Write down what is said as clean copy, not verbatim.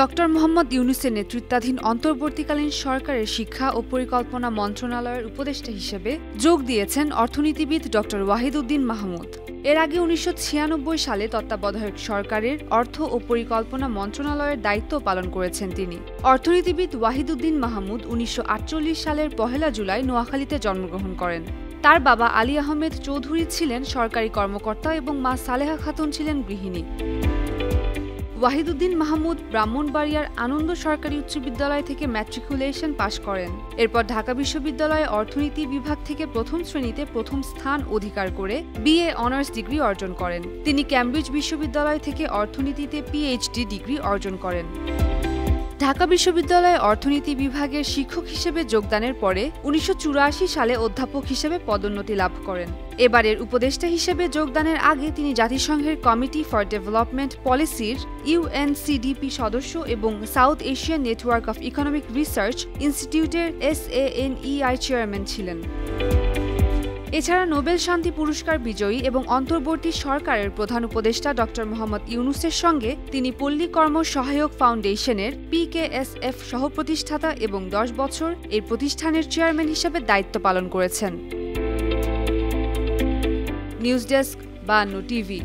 Doctor Mohammad ইউনূসের নেতৃত্বাধীন অন্তর্বর্তীকালীন সরকারের শিক্ষা ও পরিকল্পনা মন্ত্রণালয়ের উপদেষ্টা হিসেবে যোগ দিয়েছেন অর্থনীতিবিদ ডক্টর ওয়াহিদ উদ্দিন মাহমুদ। এর আগে ১৯৯৬ সালে তত্ত্বাবধায়ক সরকারের অর্থ ও পরিকল্পনা মন্ত্রণালয়ের দায়িত্ব পালন করেছেন তিনি। অর্থনীতিবিদ ওয়াহিদ উদ্দিন মাহমুদ ১৯৪৮ সালের ১ জুলাই নোয়াখালীতে জন্মগ্রহণ করেন। তার বাবা আলী আহমেদ চৌধুরী ছিলেন সরকারি কর্মকর্তা এবং মা সালেহা খাতুন ছিলেন গৃহিণী। ওয়াহিদ উদ্দিন মাহমুদ ব্রাহ্মণবাড়িয়ার আনন্দ সরকারি উচ্চ বিদ্যালয় থেকে ম্যাট্রিকুলেশন পাশ করেন। এরপর ঢাকা বিশ্ববিদ্যালয়ে অর্থনীতি বিভাগ থেকে প্রথম শ্রেণীতে প্রথম স্থান অধিকার করে বিএ অনার্স ডিগ্রি অর্জন করেন। তিনি ক্যামব্রিজ বিশ্ববিদ্যালয় থেকে অর্থনীতিতে পিএইচডি ডিগ্রি অর্জন করেন। ঢাকা বিশ্ববিদ্যালয়ে অর্থনীতি বিভাগের শিক্ষক হিসেবে যোগদানের পরে ১৯৮৪ সালে অধ্যাপক হিসেবে পদোন্নতি লাভ করেন। এবারের উপদেষ্টা হিসেবে যোগদানের আগে তিনি জাতিসংঘের কমিটি ফর ডেভেলপমেন্ট পলিসির ইউএনসিডিপি সদস্য এবং south Asian network of economic research ইনস্টিটিউটের SANEI চেয়ারম্যান ছিলেন। এছাড়া নোবেল শান্তি পুরস্কার বিজয়ী এবং অন্তর্বর্তী সরকারের প্রধান উপদেষ্টা ডক্টর মোহাম্মদ ইউনূসের সঙ্গে তিনি পল্লী কর্ম সহায়ক ফাউন্ডেশনের PKSF সহপ্রতিষ্ঠাতা এবং ১০ বছর এই প্রতিষ্ঠানের চেয়ারম্যান হিসেবে দায়িত্ব পালন করেছেন। News desk, ৫২ TV.